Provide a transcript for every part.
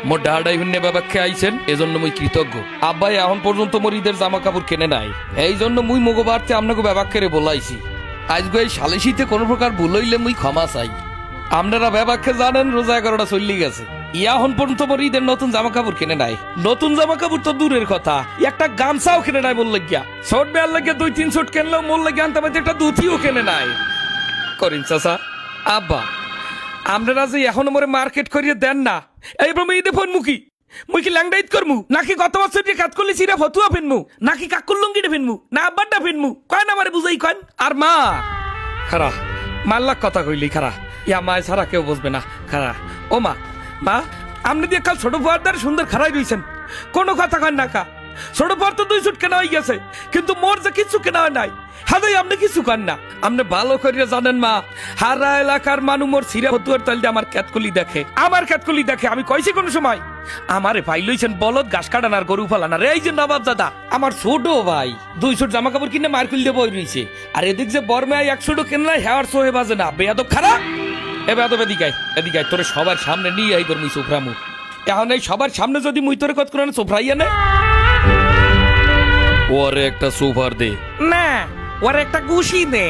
মোর ডাহাডাই হুন্নে বাবাকে আইছেন এজন্য মুই কৃতজ্ঞ। আব্বাই এখন পর্যন্ত মোর ঈদের জামা কাপড় কেনে নাই, এই জন্য মুই মগো বাড়তে আপনাকে বাবাকে বলাইছি। আজকে এই সালিশিতে কোনো প্রকার ভুল হইলে মুই ক্ষমা চাই। আপনারা বাবাকে জানেন রোজা 11টা চল্লি গেছে, এখন পর্যন্ত মোর ঈদের নতুন জামা কাপড় কেনে নাই। নতুন জামা কাপড় তো দূরের কথা, একটা গামছাও কেনে নাই মোর লাগিয়া। শর্ট বেয়ার লাগিয়া 2-3 শর্ট কেনলেও মোর লাগিয়া আনতে পারছে, একটা ধুতিও কেনে নাই। করিন চাচা, আব্বা আপনারা যে এখনো মোরে মার্কেট করিয়ে দেন না, এইবার মুই ঈদে ফোন মুখি মুই কি ল্যাংডা ঈদ করমু, নাকি গত বছর যে কাজ করলি সিরা ফতুয়া ফিনমু, নাকি কাকুর লুঙ্গিটা ফিনমু, না আব্বারটা ফিনমু, কয় না আমারে বুঝাই কন। আর মা খারা মাল্লাক কথা কইলি খারা, ইয়া মায় ছাড়া কেউ বুঝবে না খারা। ও মা, মা আপনি দিয়ে কাল ছোট ফুয়ারদার সুন্দর খারাই রইছেন, কোনো কথা কন না কা। ছোট ফুয়ার তো 2 সুট কেনা হয়ে গেছে, কিন্তু মোর যে কিছু কেনা হয় নাই, হাদাই আপনি কিছু কন না। আপনি ভালো করিয়া জানেন মা, হারা এলাকার মানুষ মোর সিরা ফতুয়ার তাল দিয়ে আমার ক্যাতকলি দেখে, আমার ক্যাতকলি দেখে। আমি কইছি কোন সময় আমারে ভাই লইছেন বলদ ঘাস কাটান আর গরু ফালান। এই যে নবাব দাদা আমার ছোট ভাই 2 সুট জামা কাপড় কিনে মার্কেল দিয়ে বই রইছে, আর এদিক যে বর্মে 1 সুটও কেনা হেয়ার সোহে বাজে না। বেয়াদব খারাপ, এ বেয়াদব এদিকাই তোরে সবার সামনে নিয়ে আই করমি সোফরামু। এখন এই সবার সামনে যদি মুই তোরে কত করে সোফরাইয়া নে, ওরে একটা সোফার দে না, ওরে একটা গুশি দে,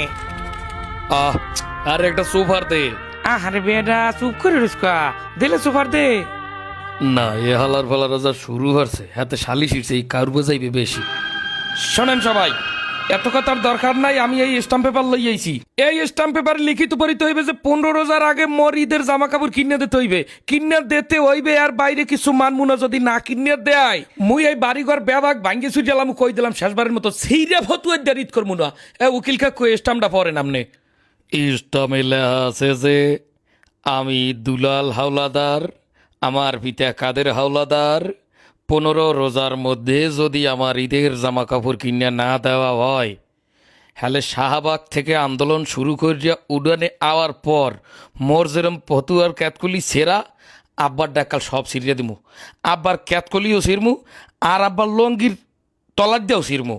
আর একটা সোফার দে। আরে বেটা চুপ করে রুস্কা, দিলে সোফার দে না। এ হালার ফালার যা শুরু হচ্ছে, হাতে শালি শিরছে, এই কার বোঝাইবে বেশি। শোনেন সবাই, এত কথার দরকার নাই। আমি এই স্টাম্প পেপার লই আইছি, এই স্টাম্প পেপার লিখিত পড়িতে হইবে যে 15 রোজার আগে মোর ঈদের জামা কাপড় কিনে দিতে হইবে, কিনে দিতে হইবে। আর বাইরে কিছু মানমুনা যদি না কিনে দেয়, মুই এই বাড়িঘর বেবাক ভাঙ্গে ছুটি এলাম, কই দিলাম শেষবারের মতো সেইরা ফতুয়ার দিয়ে ঈদ করবো না। উকিল কাকু স্টাম্পটা পড়েন আপনি। স্টাম্পে লেখা আছে যে আমি দুলাল হাওলাদার, আমার পিতা কাদের হাওলাদার, 15 রোজার মধ্যে যদি আমার ঈদের জামা কাপড় কিনে না দেওয়া হয়, হলে শাহবাগ থেকে আন্দোলন শুরু করিয়া উডানে আওয়ার পর মোর যেরম ফতুয়ার ক্যাতকলি সেরা, আব্বার ডাকাল সব সিরিয়া দিমু। আব্বার ক্যাতকলিও সিরমু, আর আব্বার লঙ্গির তলার দিয়েও সিরমু।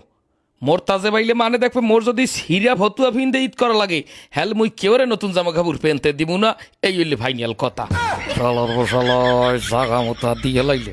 মোর তাজে বাইলে মানে দেখবে, মোর যদি সিরিয়া ফতুয়া ফিনতে ঈদ করা লাগে, হ্যাল মুই কেউরে নতুন জামা কাপড় পেনতে দিব না। এই হইলে ফাইনাল কথা। সালার বসালয় জাগা মতো দিয়ে লাইলে